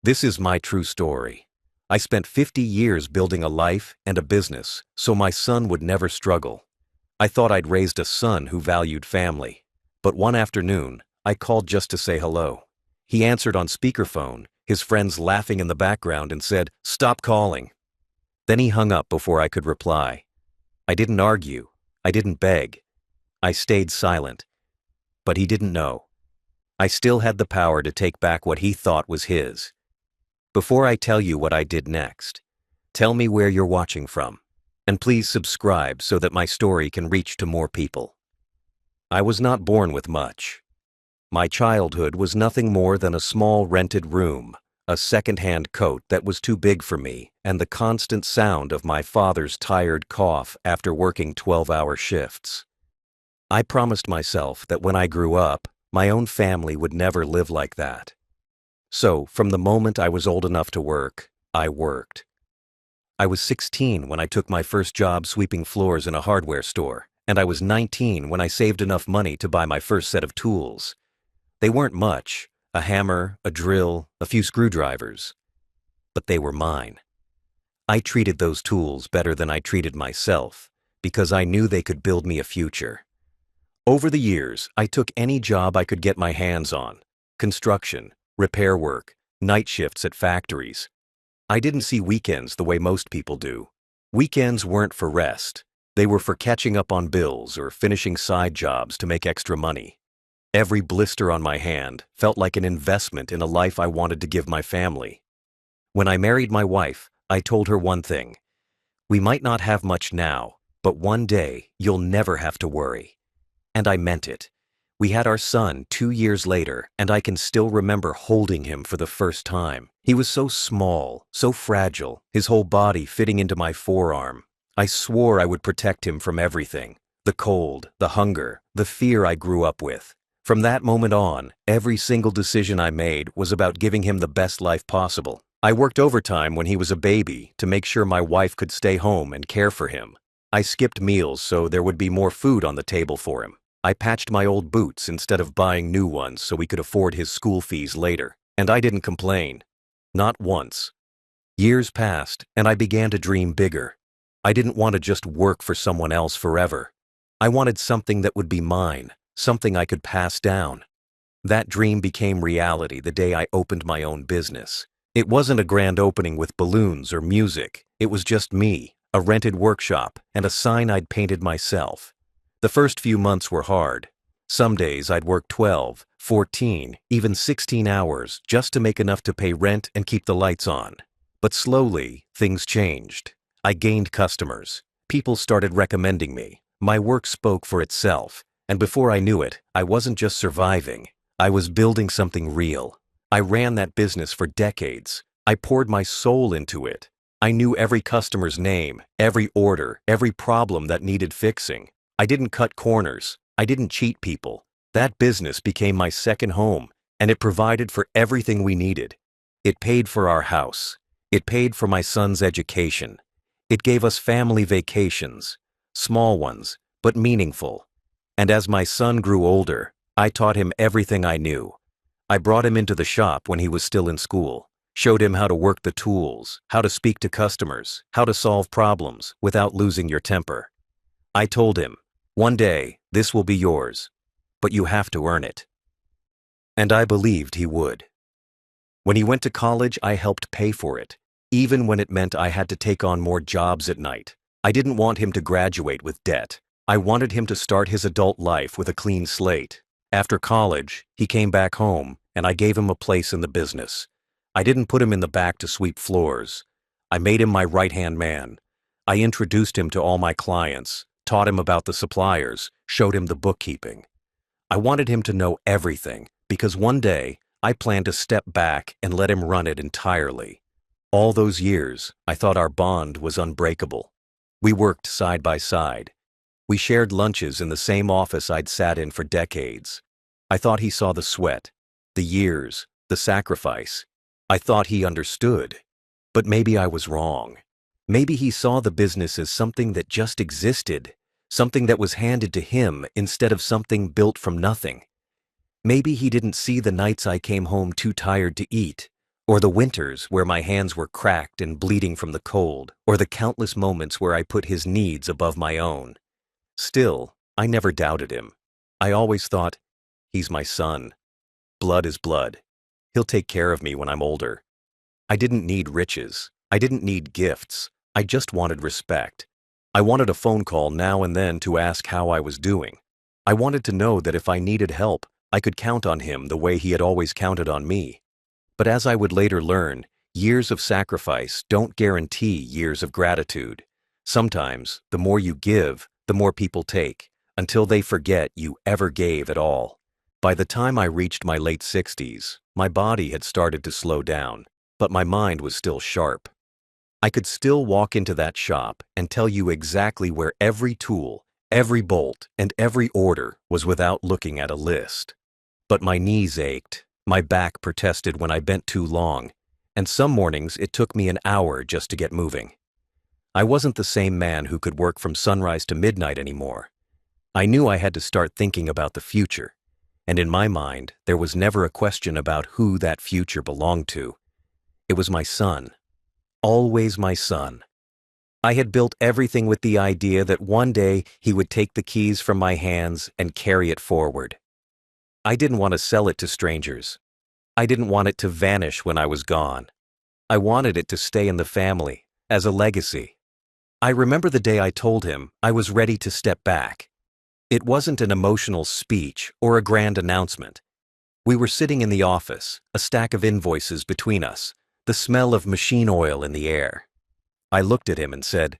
This is my true story. I spent 50 years building a life and a business so my son would never struggle. I thought I'd raised a son who valued family. But one afternoon, I called just to say hello. He answered on speakerphone, his friends laughing in the background, and said, "Stop calling." Then he hung up before I could reply. I didn't argue. I didn't beg. I stayed silent. But he didn't know. I still had the power to take back what he thought was his. Before I tell you what I did next, tell me where you're watching from. And please subscribe so that my story can reach to more people. I was not born with much. My childhood was nothing more than a small rented room, a second-hand coat that was too big for me, and the constant sound of my father's tired cough after working 12-hour shifts. I promised myself that when I grew up, my own family would never live like that. So, from the moment I was old enough to work, I worked. I was 16 when I took my first job sweeping floors in a hardware store, and I was 19 when I saved enough money to buy my first set of tools. They weren't much, a hammer, a drill, a few screwdrivers. But they were mine. I treated those tools better than I treated myself, because I knew they could build me a future. Over the years, I took any job I could get my hands on: construction, repair work, night shifts at factories. I didn't see weekends the way most people do. Weekends weren't for rest. They were for catching up on bills or finishing side jobs to make extra money. Every blister on my hand felt like an investment in a life I wanted to give my family. When I married my wife, I told her one thing: we might not have much now, but one day you'll never have to worry. And I meant it. We had our son 2 years later, and I can still remember holding him for the first time. He was so small, so fragile, his whole body fitting into my forearm. I swore I would protect him from everything: the cold, the hunger, the fear I grew up with. From that moment on, every single decision I made was about giving him the best life possible. I worked overtime when he was a baby to make sure my wife could stay home and care for him. I skipped meals so there would be more food on the table for him. I patched my old boots instead of buying new ones so we could afford his school fees later. And I didn't complain. Not once. Years passed, and I began to dream bigger. I didn't want to just work for someone else forever. I wanted something that would be mine, something I could pass down. That dream became reality the day I opened my own business. It wasn't a grand opening with balloons or music. It was just me, a rented workshop, and a sign I'd painted myself. The first few months were hard. Some days I'd work 12, 14, even 16 hours just to make enough to pay rent and keep the lights on. But slowly, things changed. I gained customers. People started recommending me. My work spoke for itself. And before I knew it, I wasn't just surviving. I was building something real. I ran that business for decades. I poured my soul into it. I knew every customer's name, every order, every problem that needed fixing. I didn't cut corners. I didn't cheat people. That business became my second home, and it provided for everything we needed. It paid for our house. It paid for my son's education. It gave us family vacations, small ones, but meaningful. And as my son grew older, I taught him everything I knew. I brought him into the shop when he was still in school, showed him how to work the tools, how to speak to customers, how to solve problems without losing your temper. I told him, one day, this will be yours, but you have to earn it. And I believed he would. When he went to college, I helped pay for it, even when it meant I had to take on more jobs at night. I didn't want him to graduate with debt. I wanted him to start his adult life with a clean slate. After college, he came back home, and I gave him a place in the business. I didn't put him in the back to sweep floors. I made him my right-hand man. I introduced him to all my clients, taught him about the suppliers, showed him the bookkeeping. I wanted him to know everything, because one day, I planned to step back and let him run it entirely. All those years, I thought our bond was unbreakable. We worked side by side. We shared lunches in the same office I'd sat in for decades. I thought he saw the sweat, the years, the sacrifice. I thought he understood. But maybe I was wrong. Maybe he saw the business as something that just existed, something that was handed to him instead of something built from nothing. Maybe he didn't see the nights I came home too tired to eat, Or the winters where my hands were cracked and bleeding from the cold, or the countless moments where I put his needs above my own. Still, I never doubted him. I always thought, he's my son. Blood is blood. He'll take care of me when I'm older. I didn't need riches. I didn't need gifts. I just wanted respect. I wanted a phone call now and then to ask how I was doing. I wanted to know that if I needed help, I could count on him the way he had always counted on me. But as I would later learn, years of sacrifice don't guarantee years of gratitude. Sometimes, the more you give, the more people take, until they forget you ever gave at all. By the time I reached my late 60s, my body had started to slow down, but my mind was still sharp. I could still walk into that shop and tell you exactly where every tool, every bolt, and every order was without looking at a list. But my knees ached, my back protested when I bent too long, and some mornings it took me an hour just to get moving. I wasn't the same man who could work from sunrise to midnight anymore. I knew I had to start thinking about the future, and in my mind, there was never a question about who that future belonged to. It was my son. Always my son. I had built everything with the idea that one day he would take the keys from my hands and carry it forward. I didn't want to sell it to strangers. I didn't want it to vanish when I was gone. I wanted it to stay in the family, as a legacy. I remember the day I told him I was ready to step back. It wasn't an emotional speech or a grand announcement. We were sitting in the office, a stack of invoices between us, the smell of machine oil in the air. I looked at him and said,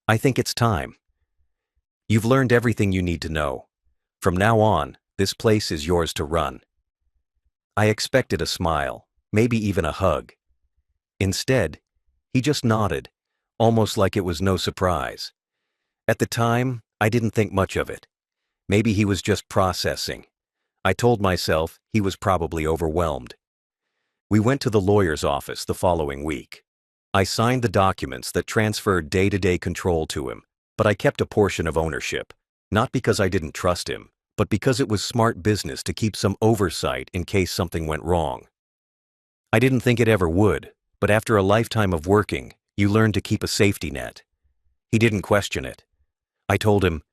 "I think it's time. You've learned everything you need to know. From now on, this place is yours to run." I expected a smile, maybe even a hug. Instead, he just nodded, almost like it was no surprise. At the time, I didn't think much of it. Maybe he was just processing. I told myself he was probably overwhelmed. We went to the lawyer's office the following week. I signed the documents that transferred day-to-day control to him, but I kept a portion of ownership, not because I didn't trust him, but because it was smart business to keep some oversight in case something went wrong. I didn't think it ever would, but after a lifetime of working, you learn to keep a safety net. He didn't question it. I told him,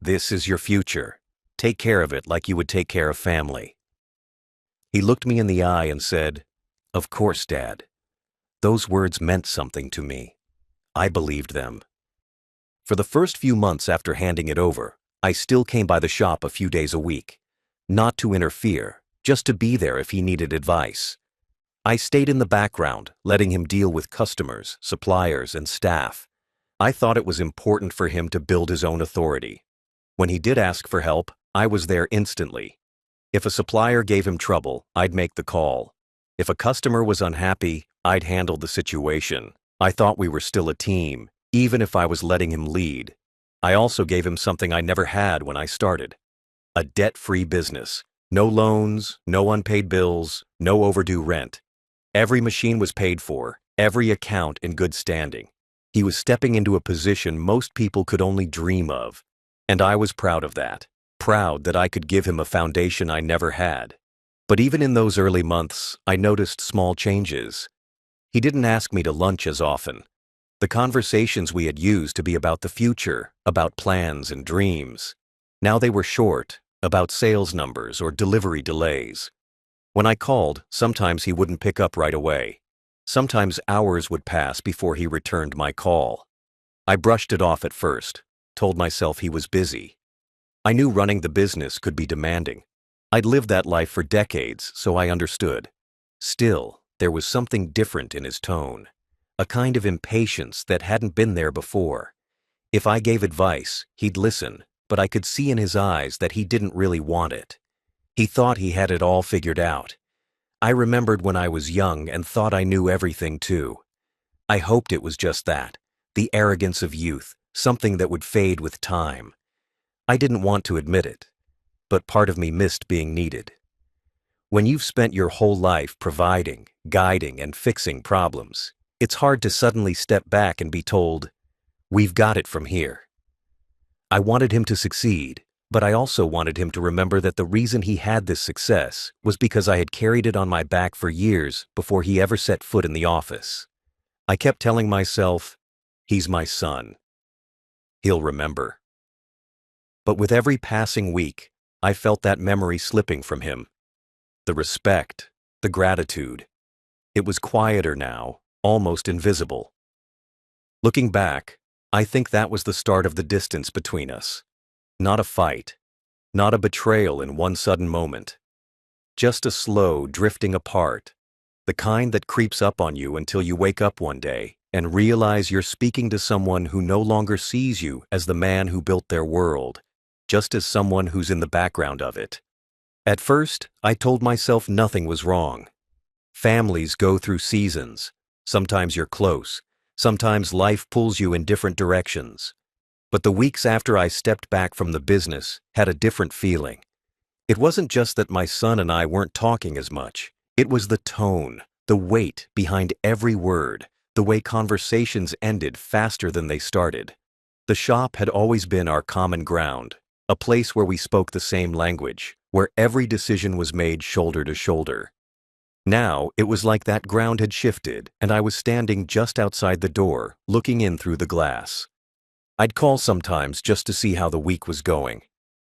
"This is your future. Take care of it like you would take care of family." He looked me in the eye and said, "Of course, Dad." Those words meant something to me. I believed them. For the first few months after handing it over, I still came by the shop a few days a week. Not to interfere, just to be there if he needed advice. I stayed in the background, letting him deal with customers, suppliers, and staff. I thought it was important for him to build his own authority. When he did ask for help, I was there instantly. If a supplier gave him trouble, I'd make the call. If a customer was unhappy, I'd handle the situation. I thought we were still a team, even if I was letting him lead. I also gave him something I never had when I started: a debt-free business. No loans, no unpaid bills, no overdue rent. Every machine was paid for, every account in good standing. He was stepping into a position most people could only dream of, and I was proud of that. Proud that I could give him a foundation I never had. But even in those early months, I noticed small changes. He didn't ask me to lunch as often. The conversations we had used to be about the future, about plans and dreams. Now they were short, about sales numbers or delivery delays. When I called, sometimes he wouldn't pick up right away. Sometimes hours would pass before he returned my call. I brushed it off at first, told myself he was busy. I knew running the business could be demanding. I'd lived that life for decades, so I understood. Still, there was something different in his tone, a kind of impatience that hadn't been there before. If I gave advice, he'd listen, but I could see in his eyes that he didn't really want it. He thought he had it all figured out. I remembered when I was young and thought I knew everything too. I hoped it was just that, the arrogance of youth, something that would fade with time. I didn't want to admit it, but part of me missed being needed. When you've spent your whole life providing, guiding, and fixing problems, it's hard to suddenly step back and be told, "We've got it from here." I wanted him to succeed, But I also wanted him to remember that the reason he had this success was because I had carried it on my back for years before he ever set foot in the office. I kept telling myself, he's my son. He'll remember. But with every passing week, I felt that memory slipping from him. The respect, the gratitude. It was quieter now, almost invisible. Looking back, I think that was the start of the distance between us. Not a fight, not a betrayal in one sudden moment. Just a slow drifting apart, the kind that creeps up on you until you wake up one day and realize you're speaking to someone who no longer sees you as the man who built their world, just as someone who's in the background of it. At first, I told myself nothing was wrong. Families go through seasons. Sometimes you're close. Sometimes life pulls you in different directions. But the weeks after I stepped back from the business had a different feeling. It wasn't just that my son and I weren't talking as much. It was the tone, the weight behind every word, the way conversations ended faster than they started. The shop had always been our common ground, a place where we spoke the same language, where every decision was made shoulder to shoulder. Now, it was like that ground had shifted, and I was standing just outside the door, looking in through the glass. I'd call sometimes just to see how the week was going.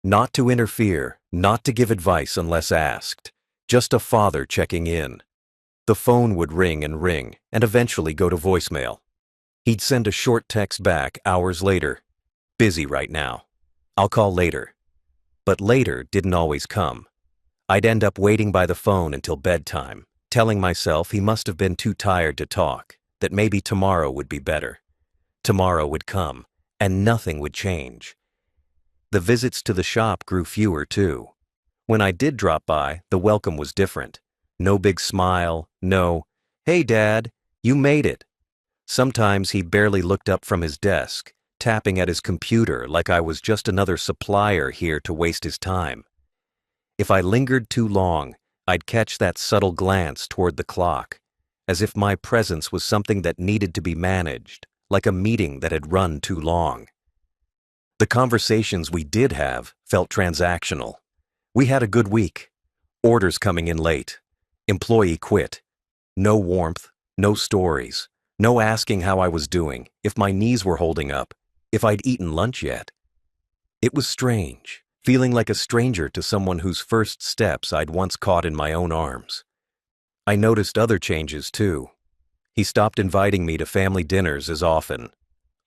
Not to interfere, not to give advice unless asked, just a father checking in. The phone would ring and eventually go to voicemail. He'd send a short text back hours later. Busy right now. I'll call later. But later didn't always come. I'd end up waiting by the phone until bedtime, telling myself he must have been too tired to talk, that maybe tomorrow would be better. Tomorrow would come, and nothing would change. The visits to the shop grew fewer too. When I did drop by, the welcome was different. No big smile, no, "Hey Dad, you made it." Sometimes he barely looked up from his desk, tapping at his computer like I was just another supplier here to waste his time. If I lingered too long, I'd catch that subtle glance toward the clock, as if my presence was something that needed to be managed, like a meeting that had run too long. The conversations we did have felt transactional. We had a good week. Orders coming in late. Employee quit. No warmth, no stories, no asking how I was doing, if my knees were holding up, if I'd eaten lunch yet. It was strange, feeling like a stranger to someone whose first steps I'd once caught in my own arms. I noticed other changes too. He stopped inviting me to family dinners as often.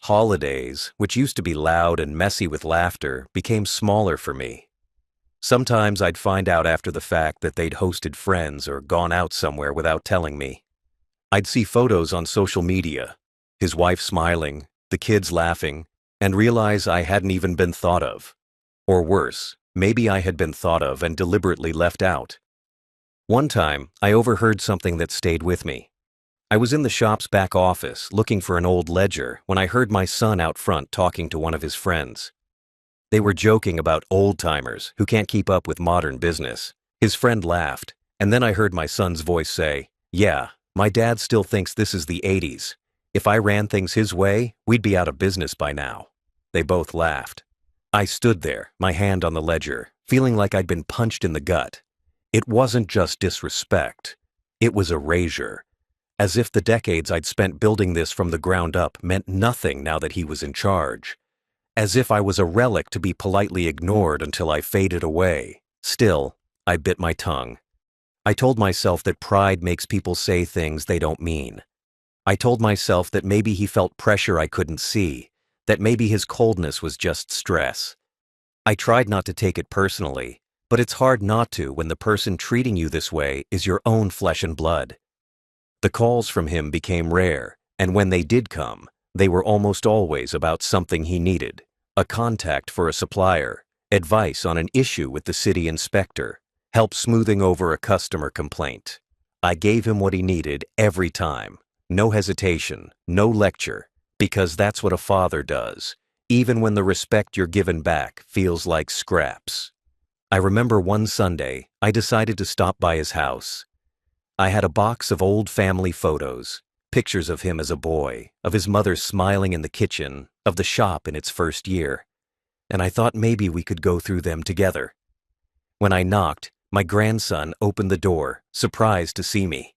Holidays, which used to be loud and messy with laughter, became smaller for me. Sometimes I'd find out after the fact that they'd hosted friends or gone out somewhere without telling me. I'd see photos on social media, his wife smiling, the kids laughing, and realize I hadn't even been thought of. Or worse, maybe I had been thought of and deliberately left out. One time, I overheard something that stayed with me. I was in the shop's back office looking for an old ledger when I heard my son out front talking to one of his friends. They were joking about old-timers who can't keep up with modern business. His friend laughed, and then I heard my son's voice say, "Yeah, my dad still thinks this is the 80s. If I ran things his way, we'd be out of business by now." They both laughed. I stood there, my hand on the ledger, feeling like I'd been punched in the gut. It wasn't just disrespect. It was erasure. As if the decades I'd spent building this from the ground up meant nothing now that he was in charge. As if I was a relic to be politely ignored until I faded away. Still, I bit my tongue. I told myself that pride makes people say things they don't mean. I told myself that maybe he felt pressure I couldn't see, that maybe his coldness was just stress. I tried not to take it personally, but it's hard not to when the person treating you this way is your own flesh and blood. The calls from him became rare, and when they did come, they were almost always about something he needed, a contact for a supplier, advice on an issue with the city inspector, help smoothing over a customer complaint. I gave him what he needed every time. No hesitation, no lecture, because that's what a father does, even when the respect you're given back feels like scraps. I remember one Sunday, I decided to stop by his house. I had a box of old family photos, pictures of him as a boy, of his mother smiling in the kitchen, of the shop in its first year. and I thought maybe we could go through them together. When I knocked, my grandson opened the door, surprised to see me.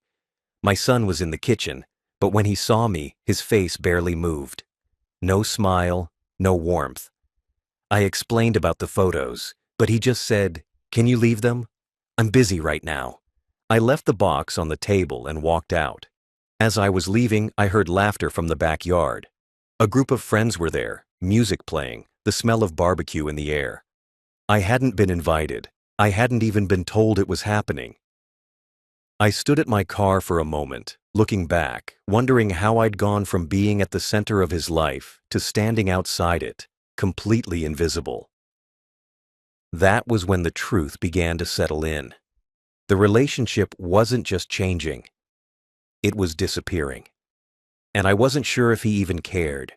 My son was in the kitchen, but when he saw me, his face barely moved. No smile, no warmth. I explained about the photos, but he just said, "Can you leave them? I'm busy right now." I left the box on the table and walked out. As I was leaving, I heard laughter from the backyard. A group of friends were there, music playing, the smell of barbecue in the air. I hadn't been invited. I hadn't even been told it was happening. I stood at my car for a moment, looking back, wondering how I'd gone from being at the center of his life to standing outside it, completely invisible. That was when the truth began to settle in. The relationship wasn't just changing. It was disappearing. And I wasn't sure if he even cared.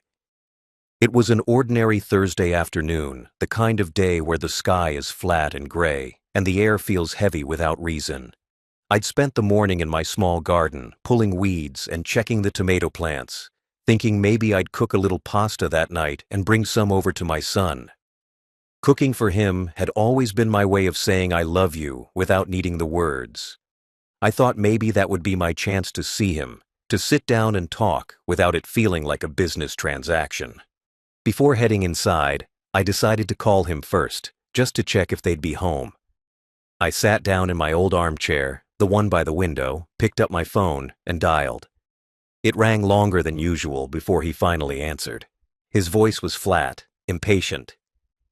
It was an ordinary Thursday afternoon, the kind of day where the sky is flat and gray, and the air feels heavy without reason. I'd spent the morning in my small garden, pulling weeds and checking the tomato plants, thinking maybe I'd cook a little pasta that night and bring some over to my son. Cooking for him had always been my way of saying I love you without needing the words. I thought maybe that would be my chance to see him, to sit down and talk without it feeling like a business transaction. Before heading inside, I decided to call him first, just to check if they'd be home. I sat down in my old armchair, the one by the window, picked up my phone, and dialed. It rang longer than usual before he finally answered. His voice was flat, impatient.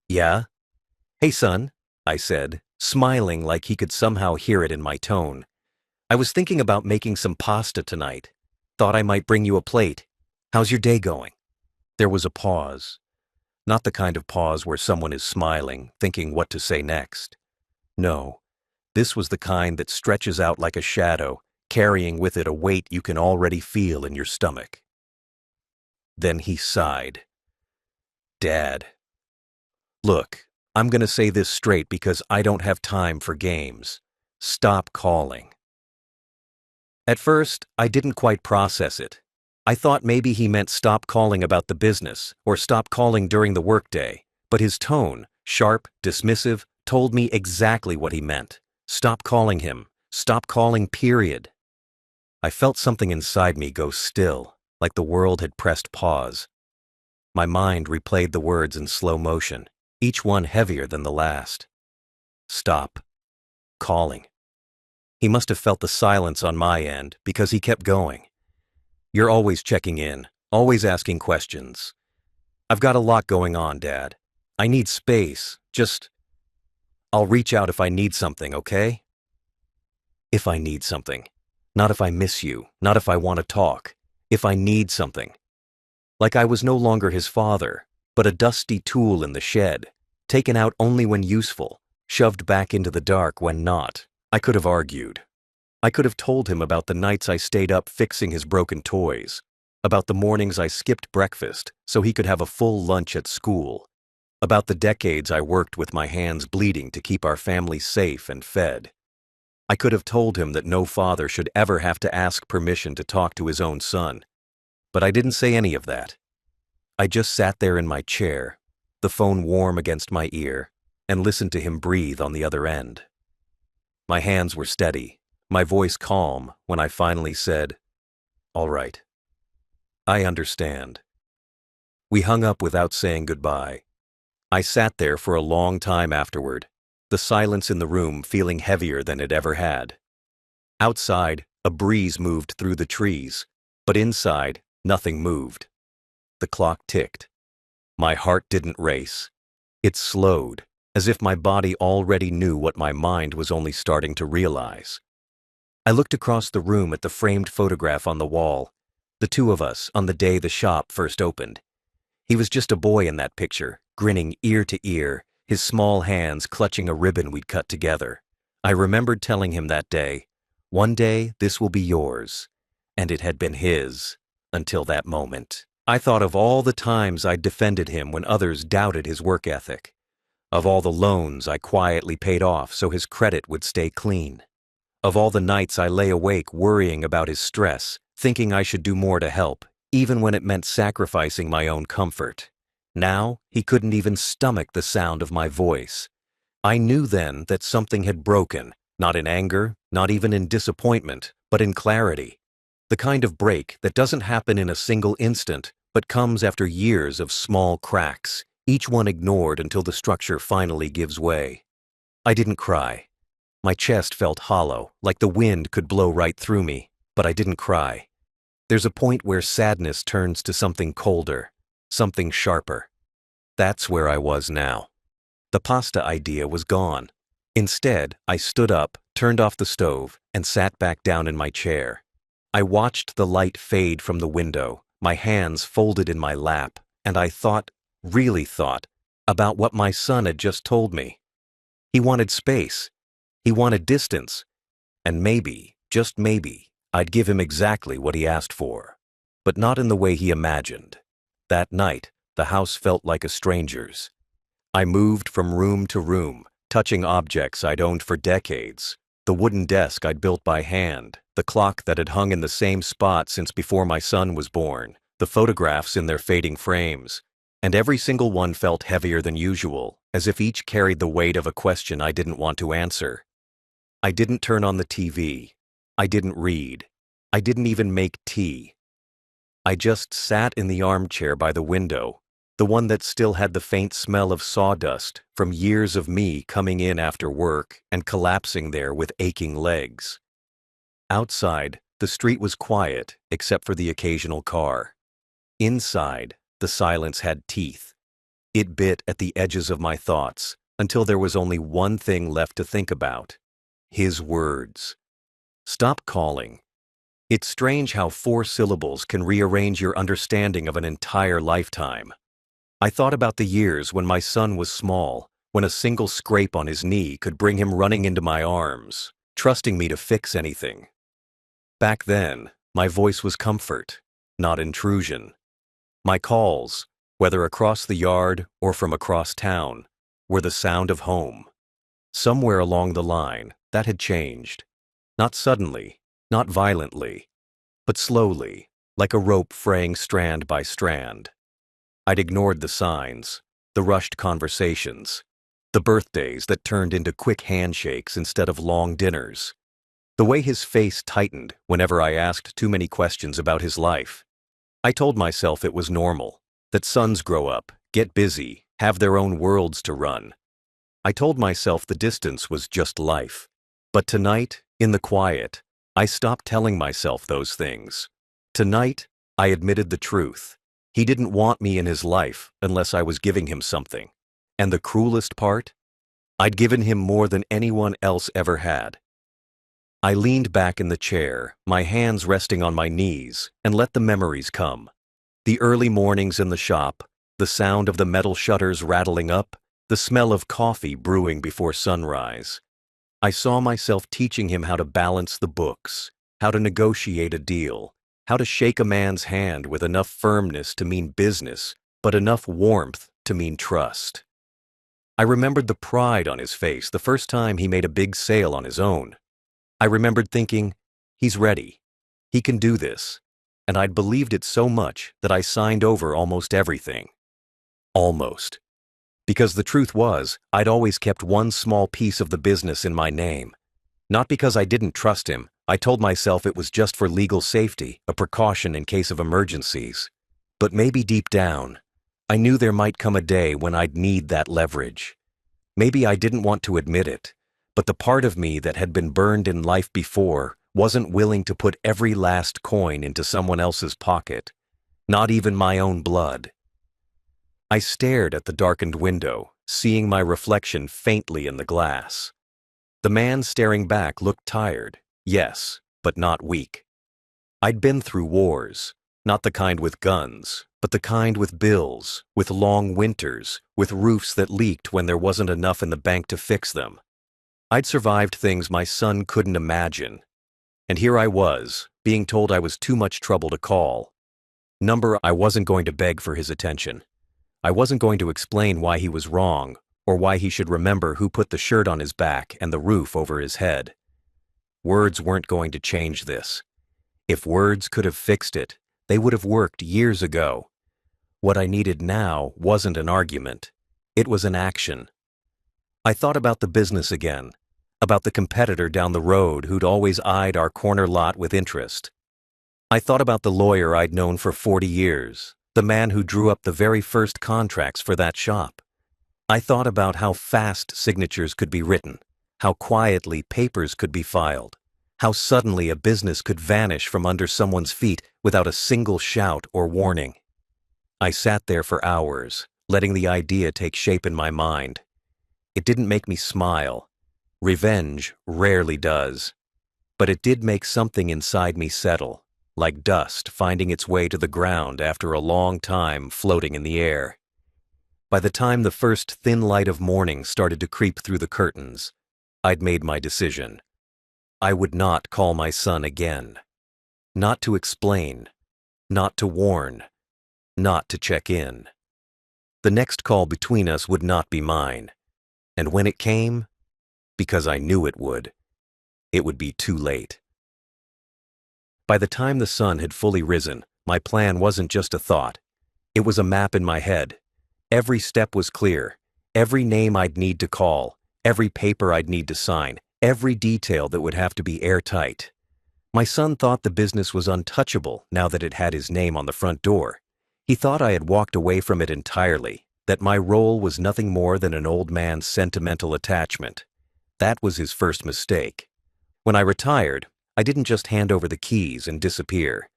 "Yeah?" "Hey, son," I said, smiling like he could somehow hear it in my tone. "I was thinking about making some pasta tonight. Thought I might bring you a plate. How's your day going?" There was a pause. Not the kind of pause where someone is smiling, thinking what to say next. No, this was the kind that stretches out like a shadow, carrying with it a weight you can already feel in your stomach. Then he sighed. "Dad. Look, I'm gonna say this straight because I don't have time for games. Stop calling." At first, I didn't quite process it. I thought maybe he meant stop calling about the business or stop calling during the workday, but his tone, sharp, dismissive, told me exactly what he meant. Stop calling him. Stop calling, period. I felt something inside me go still, like the world had pressed pause. My mind replayed the words in slow motion, each one heavier than the last. Stop calling. He must have felt the silence on my end because he kept going. "You're always checking in, always asking questions. I've got a lot going on, Dad. I need space. I'll reach out if I need something, okay?" If I need something. Not if I miss you, not if I want to talk. If I need something. Like I was no longer his father, but a dusty tool in the shed, taken out only when useful, shoved back into the dark when not. I could have argued. I could have told him about the nights I stayed up fixing his broken toys, about the mornings I skipped breakfast so he could have a full lunch at school, about the decades I worked with my hands bleeding to keep our family safe and fed. I could have told him that no father should ever have to ask permission to talk to his own son, but I didn't say any of that. I just sat there in my chair, the phone warm against my ear, and listened to him breathe on the other end. My hands were steady, my voice calm when I finally said, "All right. I understand." We hung up without saying goodbye. I sat there for a long time afterward, the silence in the room feeling heavier than it ever had. Outside, a breeze moved through the trees, but inside, nothing moved. The clock ticked. My heart didn't race. It slowed, as if my body already knew what my mind was only starting to realize. I looked across the room at the framed photograph on the wall, the two of us on the day the shop first opened. He was just a boy in that picture, grinning ear to ear, his small hands clutching a ribbon we'd cut together. I remembered telling him that day, "One day this will be yours," and it had been his, until that moment. I thought of all the times I'd defended him when others doubted his work ethic, of all the loans I quietly paid off so his credit would stay clean, of all the nights I lay awake worrying about his stress, thinking I should do more to help, even when it meant sacrificing my own comfort. Now, he couldn't even stomach the sound of my voice. I knew then that something had broken, not in anger, not even in disappointment, but in clarity. The kind of break that doesn't happen in a single instant, but comes after years of small cracks, each one ignored until the structure finally gives way. I didn't cry. My chest felt hollow, like the wind could blow right through me, but I didn't cry. There's a point where sadness turns to something colder, something sharper. That's where I was now. The pasta idea was gone. Instead, I stood up, turned off the stove, and sat back down in my chair. I watched the light fade from the window, my hands folded in my lap, and I thought, really thought, about what my son had just told me. He wanted space. He wanted distance. And maybe, just maybe, I'd give him exactly what he asked for. But not in the way he imagined. That night, the house felt like a stranger's. I moved from room to room, touching objects I'd owned for decades. The wooden desk I'd built by hand, the clock that had hung in the same spot since before my son was born, the photographs in their fading frames. And every single one felt heavier than usual, as if each carried the weight of a question I didn't want to answer. I didn't turn on the TV. I didn't read. I didn't even make tea. I just sat in the armchair by the window, the one that still had the faint smell of sawdust from years of me coming in after work and collapsing there with aching legs. Outside, the street was quiet except for the occasional car. Inside, the silence had teeth. It bit at the edges of my thoughts until there was only one thing left to think about. His words. Stop calling. It's strange how 4 syllables can rearrange your understanding of an entire lifetime. I thought about the years when my son was small, when a single scrape on his knee could bring him running into my arms, trusting me to fix anything. Back then, my voice was comfort, not intrusion. My calls, whether across the yard or from across town, were the sound of home. Somewhere along the line, that had changed. Not suddenly, not violently, but slowly, like a rope fraying strand by strand. I'd ignored the signs, the rushed conversations, the birthdays that turned into quick handshakes instead of long dinners, the way his face tightened whenever I asked too many questions about his life. I told myself it was normal, that sons grow up, get busy, have their own worlds to run. I told myself the distance was just life. But tonight, in the quiet, I stopped telling myself those things. Tonight, I admitted the truth. He didn't want me in his life unless I was giving him something. And the cruelest part? I'd given him more than anyone else ever had. I leaned back in the chair, my hands resting on my knees, and let the memories come. The early mornings in the shop, the sound of the metal shutters rattling up, the smell of coffee brewing before sunrise. I saw myself teaching him how to balance the books, how to negotiate a deal, how to shake a man's hand with enough firmness to mean business, but enough warmth to mean trust. I remembered the pride on his face the first time he made a big sale on his own. I remembered thinking, he's ready. He can do this. And I'd believed it so much that I signed over almost everything. Almost. Because the truth was, I'd always kept one small piece of the business in my name. Not because I didn't trust him, I told myself it was just for legal safety, a precaution in case of emergencies. But maybe deep down, I knew there might come a day when I'd need that leverage. Maybe I didn't want to admit it, but the part of me that had been burned in life before wasn't willing to put every last coin into someone else's pocket, not even my own blood. I stared at the darkened window, seeing my reflection faintly in the glass. The man staring back looked tired, yes, but not weak. I'd been through wars, not the kind with guns, but the kind with bills, with long winters, with roofs that leaked when there wasn't enough in the bank to fix them. I'd survived things my son couldn't imagine. And here I was, being told I was too much trouble to call. I wasn't going to beg for his attention. I wasn't going to explain why he was wrong, or why he should remember who put the shirt on his back and the roof over his head. Words weren't going to change this. If words could have fixed it, they would have worked years ago. What I needed now wasn't an argument. It was an action. I thought about the business again, about the competitor down the road who'd always eyed our corner lot with interest. I thought about the lawyer I'd known for 40 years, the man who drew up the very first contracts for that shop. I thought about how fast signatures could be written, how quietly papers could be filed, how suddenly a business could vanish from under someone's feet without a single shout or warning. I sat there for hours, letting the idea take shape in my mind. It didn't make me smile. Revenge rarely does. But it did make something inside me settle, like dust finding its way to the ground after a long time floating in the air. By the time the first thin light of morning started to creep through the curtains, I'd made my decision. I would not call my son again. Not to explain, not to warn, not to check in. The next call between us would not be mine. And when it came, because I knew it would be too late. By the time the sun had fully risen, my plan wasn't just a thought. It was a map in my head. Every step was clear. Every name I'd need to call, every paper I'd need to sign, every detail that would have to be airtight. My son thought the business was untouchable now that it had his name on the front door. He thought I had walked away from it entirely, that my role was nothing more than an old man's sentimental attachment. That was his first mistake. When I retired, I didn't just hand over the keys and disappear.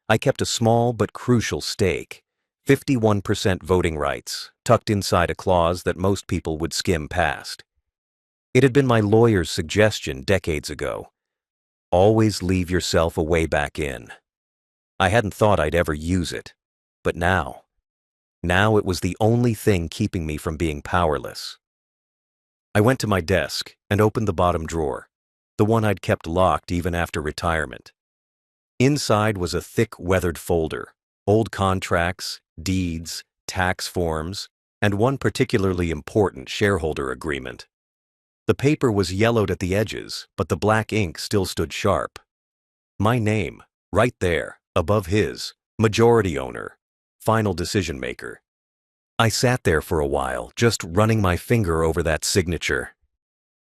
I kept a small but crucial stake, 51% voting rights, tucked inside a clause that most people would skim past. It had been my lawyer's suggestion decades ago. Always leave yourself a way back in. I hadn't thought I'd ever use it, but now it was the only thing keeping me from being powerless. I went to my desk and opened the bottom drawer, the one I'd kept locked even after retirement. Inside was a thick, weathered folder, old contracts, deeds, tax forms, and one particularly important shareholder agreement. The paper was yellowed at the edges, but the black ink still stood sharp. My name, right there, above his, majority owner, final decision maker. I sat there for a while, just running my finger over that signature.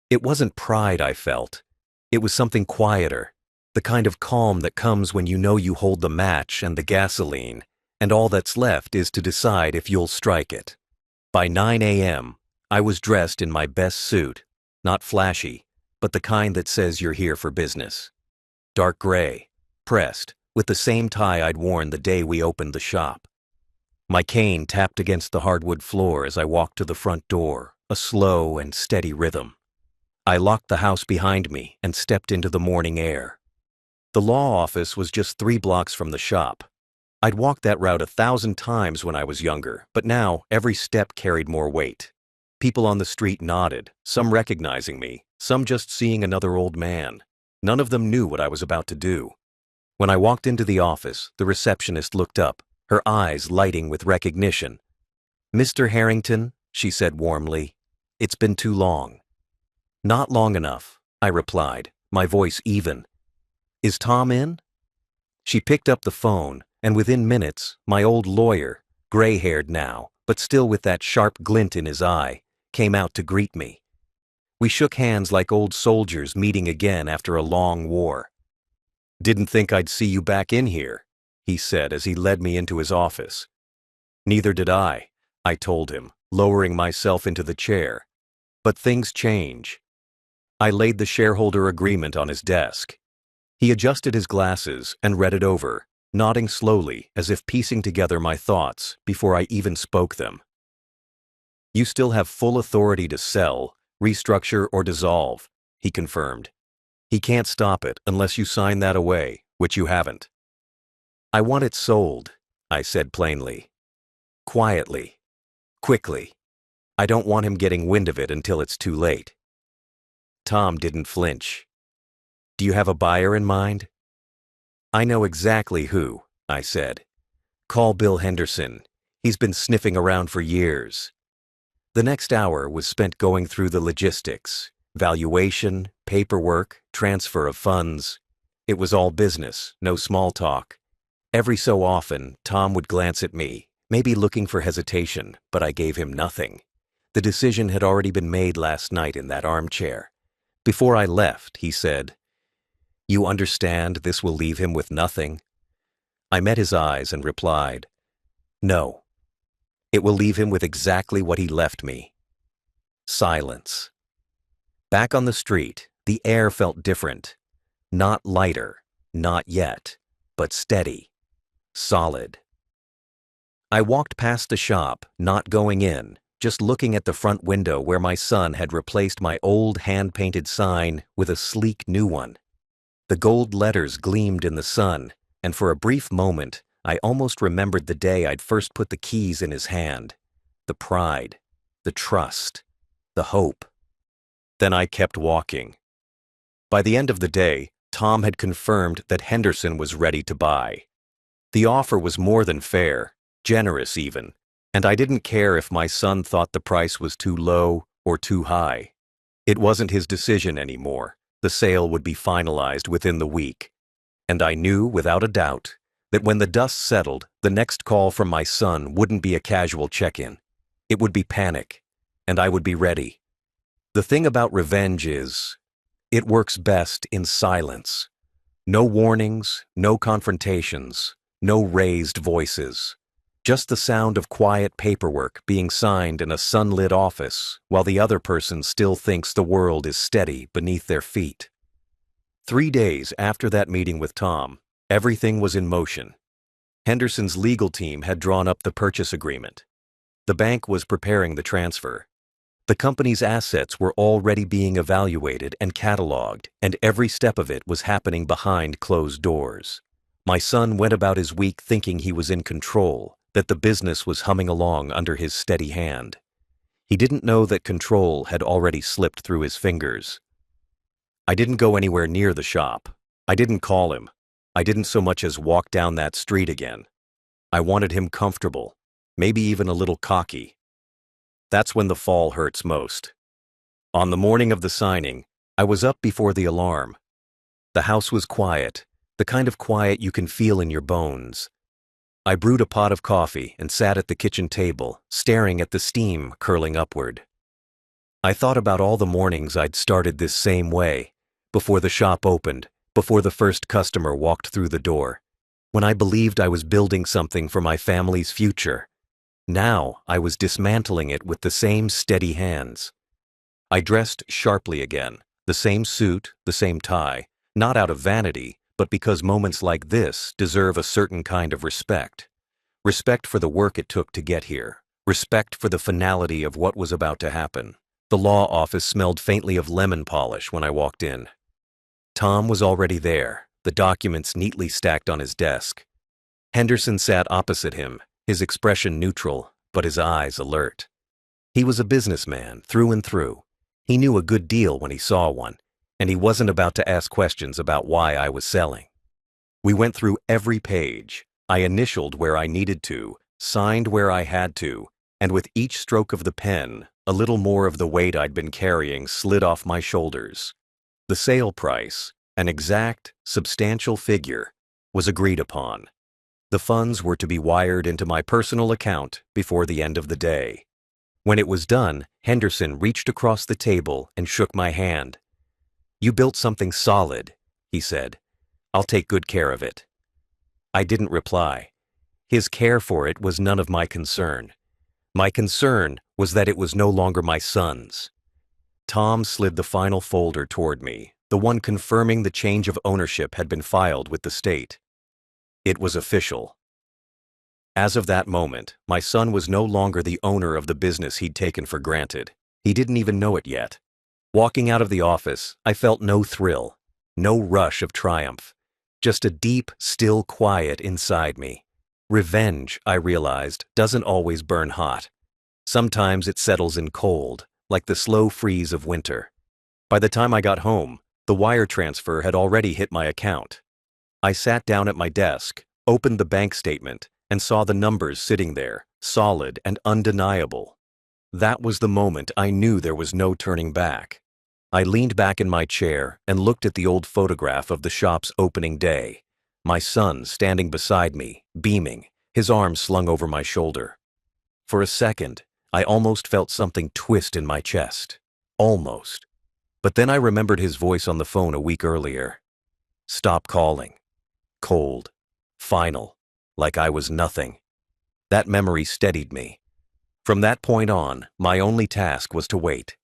It wasn't pride I felt. It was something quieter, the kind of calm that comes when you know you hold the match and the gasoline, and all that's left is to decide if you'll strike it. By 9 a.m., I was dressed in my best suit, not flashy, but the kind that says you're here for business. Dark gray, pressed, with the same tie I'd worn the day we opened the shop. My cane tapped against the hardwood floor as I walked to the front door, a slow and steady rhythm. I locked the house behind me and stepped into the morning air. The law office was just 3 blocks from the shop. I'd walked that route 1,000 times when I was younger, but now every step carried more weight. People on the street nodded, some recognizing me, some just seeing another old man. None of them knew what I was about to do. When I walked into the office, the receptionist looked up, her eyes lighting with recognition. "Mr. Harrington," she said warmly, "it's been too long." "Not long enough," I replied, my voice even. "Is Tom in?" She picked up the phone, and within minutes, my old lawyer, gray-haired now, but still with that sharp glint in his eye, came out to greet me. We shook hands like old soldiers meeting again after a long war. "Didn't think I'd see you back in here," he said as he led me into his office. "Neither did I told him, lowering myself into the chair. "But things change." I laid the shareholder agreement on his desk. He adjusted his glasses and read it over, nodding slowly as if piecing together my thoughts before I even spoke them. "You still have full authority to sell, restructure, or dissolve," he confirmed. "He can't stop it unless you sign that away, which you haven't." "I want it sold," I said plainly. Quietly. Quickly. I don't want him getting wind of it until it's too late. Tom didn't flinch. "Do you have a buyer in mind?" "I know exactly who," I said. "Call Bill Henderson. He's been sniffing around for years." The next hour was spent going through the logistics, valuation, paperwork, transfer of funds. It was all business, no small talk. Every so often, Tom would glance at me, maybe looking for hesitation, but I gave him nothing. The decision had already been made last night in that armchair. Before I left, he said, "You understand this will leave him with nothing?" I met his eyes and replied, "No. It will leave him with exactly what he left me." Silence. Back on the street, the air felt different. Not lighter, not yet, but steady, solid. I walked past the shop, not going in, just looking at the front window where my son had replaced my old hand-painted sign with a sleek new one. The gold letters gleamed in the sun, and for a brief moment, I almost remembered the day I'd first put the keys in his hand. The pride, the trust, the hope. Then I kept walking. By the end of the day, Tom had confirmed that Henderson was ready to buy. The offer was more than fair, generous even, and I didn't care if my son thought the price was too low or too high. It wasn't his decision anymore. The sale would be finalized within the week. And I knew, without a doubt, that when the dust settled, the next call from my son wouldn't be a casual check-in. It would be panic, and I would be ready. The thing about revenge is, it works best in silence. No warnings, no confrontations, no raised voices. Just the sound of quiet paperwork being signed in a sunlit office while the other person still thinks the world is steady beneath their feet. 3 days after that meeting with Tom, everything was in motion. Henderson's legal team had drawn up the purchase agreement. The bank was preparing the transfer. The company's assets were already being evaluated and cataloged, and every step of it was happening behind closed doors. My son went about his week thinking he was in control, that the business was humming along under his steady hand. He didn't know that control had already slipped through his fingers. I didn't go anywhere near the shop. I didn't call him. I didn't so much as walk down that street again. I wanted him comfortable, maybe even a little cocky. That's when the fall hurts most. On the morning of the signing, I was up before the alarm. The house was quiet, the kind of quiet you can feel in your bones. I brewed a pot of coffee and sat at the kitchen table, staring at the steam curling upward. I thought about all the mornings I'd started this same way, before the shop opened, before the first customer walked through the door, when I believed I was building something for my family's future. Now I was dismantling it with the same steady hands. I dressed sharply again, the same suit, the same tie, not out of vanity, but because moments like this deserve a certain kind of respect. Respect for the work it took to get here. Respect for the finality of what was about to happen. The law office smelled faintly of lemon polish when I walked in. Tom was already there, the documents neatly stacked on his desk. Henderson sat opposite him, his expression neutral, but his eyes alert. He was a businessman through and through. He knew a good deal when he saw one, and he wasn't about to ask questions about why I was selling. We went through every page. I initialed where I needed to, signed where I had to, and with each stroke of the pen, a little more of the weight I'd been carrying slid off my shoulders. The sale price, an exact, substantial figure, was agreed upon. The funds were to be wired into my personal account before the end of the day. When it was done, Henderson reached across the table and shook my hand. "You built something solid," he said. "I'll take good care of it." I didn't reply. His care for it was none of my concern. My concern was that it was no longer my son's. Tom slid the final folder toward me, the one confirming the change of ownership had been filed with the state. It was official. As of that moment, my son was no longer the owner of the business he'd taken for granted. He didn't even know it yet. Walking out of the office, I felt no thrill, no rush of triumph, just a deep, still quiet inside me. Revenge, I realized, doesn't always burn hot. Sometimes it settles in cold, like the slow freeze of winter. By the time I got home, the wire transfer had already hit my account. I sat down at my desk, opened the bank statement, and saw the numbers sitting there, solid and undeniable. That was the moment I knew there was no turning back. I leaned back in my chair and looked at the old photograph of the shop's opening day. My son standing beside me, beaming, his arm slung over my shoulder. For a second, I almost felt something twist in my chest. Almost. But then I remembered his voice on the phone a week earlier. Stop calling. Cold. Final. Like I was nothing. That memory steadied me. From that point on, my only task was to wait.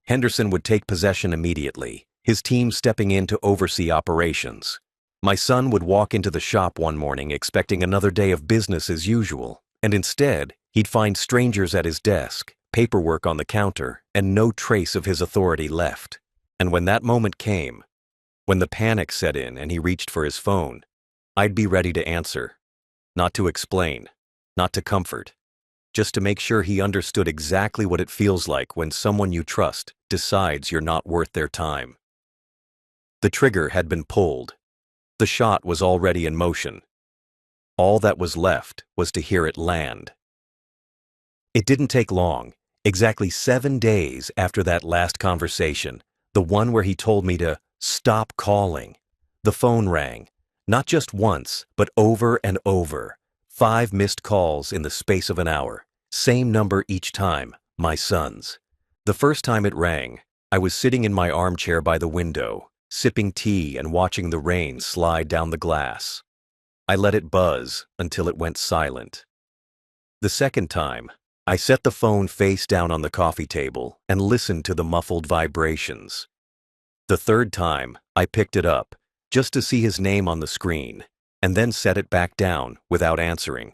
Henderson would take possession immediately, his team stepping in to oversee operations. My son would walk into the shop one morning expecting another day of business as usual, and instead, he'd find strangers at his desk, paperwork on the counter, and no trace of his authority left. And when that moment came, when the panic set in and he reached for his phone, I'd be ready to answer. Not to explain, not to comfort, just to make sure he understood exactly what it feels like when someone you trust decides you're not worth their time. The trigger had been pulled. The shot was already in motion. All that was left was to hear it land. It didn't take long, exactly 7 days after that last conversation, the one where he told me to stop calling. The phone rang, not just once, but over and over. 5 missed calls in the space of an hour. Same number each time, my son's. The first time it rang, I was sitting in my armchair by the window, sipping tea and watching the rain slide down the glass. I let it buzz until it went silent. The second time, I set the phone face down on the coffee table and listened to the muffled vibrations. The third time, I picked it up, just to see his name on the screen, and then set it back down without answering.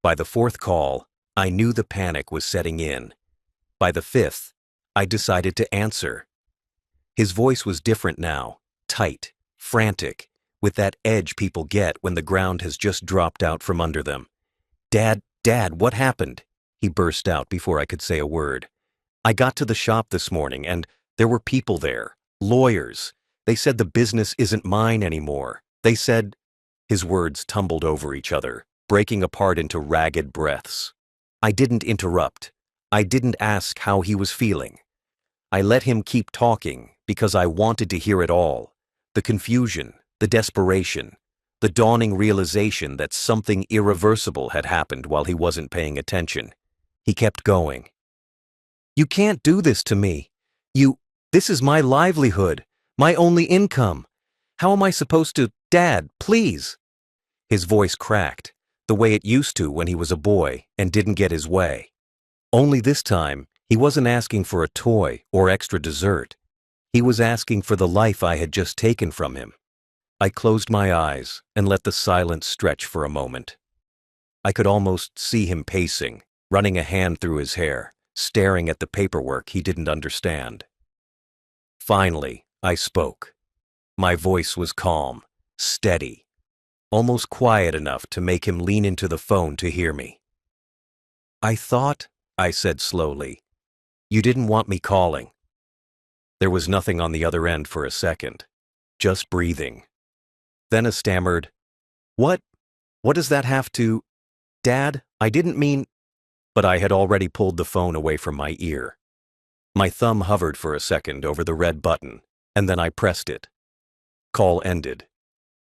By the fourth call, I knew the panic was setting in. By the fifth, I decided to answer. His voice was different now, tight, frantic, with that edge people get when the ground has just dropped out from under them. Dad, what happened? He burst out before I could say a word. I got to the shop this morning and there were people there, lawyers. They said the business isn't mine anymore. They said... His words tumbled over each other, breaking apart into ragged breaths. I didn't interrupt. I didn't ask how he was feeling. I let him keep talking because I wanted to hear it all. The confusion, the desperation, the dawning realization that something irreversible had happened while he wasn't paying attention. He kept going. You can't do this to me. This is my livelihood, my only income. How am I supposed to... Dad, please. His voice cracked, the way it used to when he was a boy and didn't get his way. Only this time, he wasn't asking for a toy or extra dessert. He was asking for the life I had just taken from him. I closed my eyes and let the silence stretch for a moment. I could almost see him pacing, running a hand through his hair, staring at the paperwork he didn't understand. Finally, I spoke. My voice was calm, steady, almost quiet enough to make him lean into the phone to hear me. I thought, I said slowly, you didn't want me calling. There was nothing on the other end for a second, just breathing. Then a stammered, What does that have to... Dad, I didn't mean... But I had already pulled the phone away from my ear. My thumb hovered for a second over the red button, and then I pressed it. Call ended.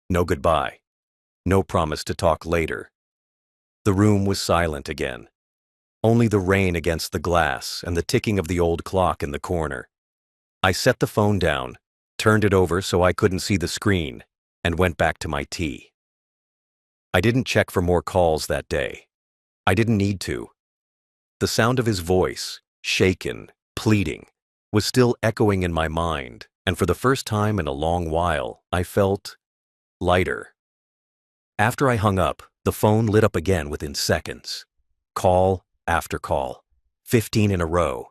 No goodbye. No promise to talk later. The room was silent again. Only the rain against the glass and the ticking of the old clock in the corner. I set the phone down, turned it over so I couldn't see the screen, and went back to my tea. I didn't check for more calls that day. I didn't need to. The sound of his voice, shaken, pleading, was still echoing in my mind, and for the first time in a long while, I felt lighter. After I hung up, the phone lit up again within seconds. Call after call, 15 in a row.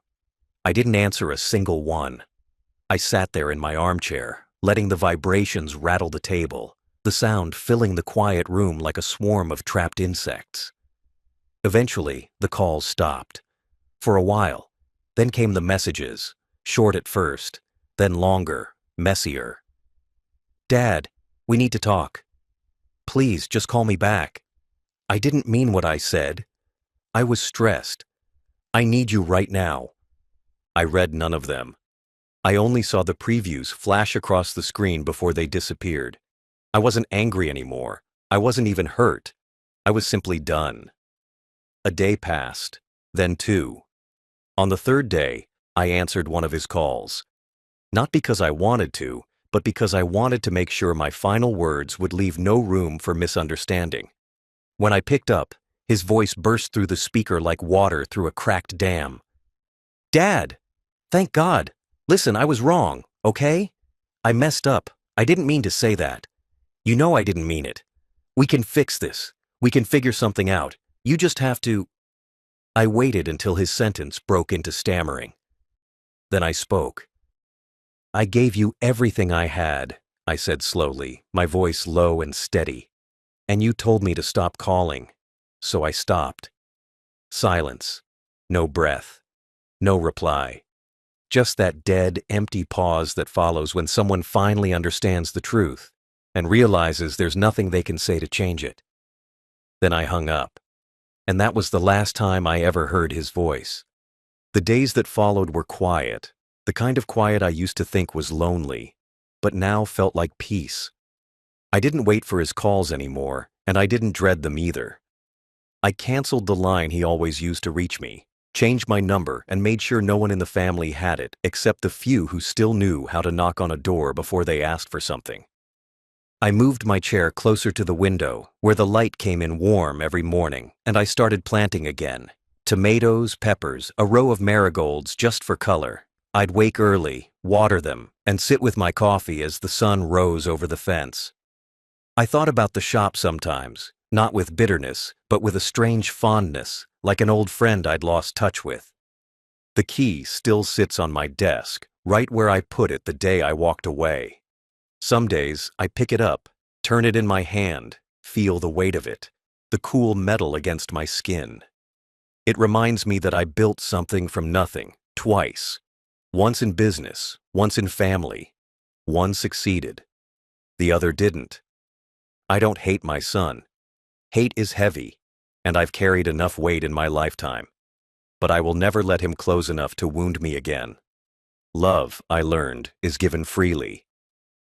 I didn't answer a single one. I sat there in my armchair, letting the vibrations rattle the table, the sound filling the quiet room like a swarm of trapped insects. Eventually, the calls stopped. For a while, then came the messages, short at first, then longer, messier. Dad, we need to talk. Please, just call me back. I didn't mean what I said. I was stressed. I need you right now. I read none of them. I only saw the previews flash across the screen before they disappeared. I wasn't angry anymore. I wasn't even hurt. I was simply done. A day passed, then two. On the third day, I answered one of his calls. Not because I wanted to, but because I wanted to make sure my final words would leave no room for misunderstanding. When I picked up, his voice burst through the speaker like water through a cracked dam. "Dad! Thank God! Listen, I was wrong, okay? I messed up. I didn't mean to say that. You know I didn't mean it. We can fix this. We can figure something out. You just have to—" I waited until his sentence broke into stammering. Then I spoke. "I gave you everything I had," I said slowly, my voice low and steady. "And you told me to stop calling. So I stopped." Silence. No breath. No reply. Just that dead, empty pause that follows when someone finally understands the truth and realizes there's nothing they can say to change it. Then I hung up. And that was the last time I ever heard his voice. The days that followed were quiet, the kind of quiet I used to think was lonely, but now felt like peace. I didn't wait for his calls anymore, and I didn't dread them either. I canceled the line he always used to reach me, changed my number, and made sure no one in the family had it except the few who still knew how to knock on a door before they asked for something. I moved my chair closer to the window, where the light came in warm every morning, and I started planting again. Tomatoes, peppers, a row of marigolds just for color. I'd wake early, water them, and sit with my coffee as the sun rose over the fence. I thought about the shop sometimes, not with bitterness, but with a strange fondness, like an old friend I'd lost touch with. The key still sits on my desk, right where I put it the day I walked away. Some days, I pick it up, turn it in my hand, feel the weight of it, the cool metal against my skin. It reminds me that I built something from nothing, twice. Once in business, once in family. One succeeded. The other didn't. I don't hate my son. Hate is heavy, and I've carried enough weight in my lifetime. But I will never let him close enough to wound me again. Love, I learned, is given freely.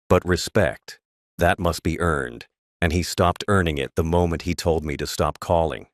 But respect, that must be earned, and he stopped earning it the moment he told me to stop calling.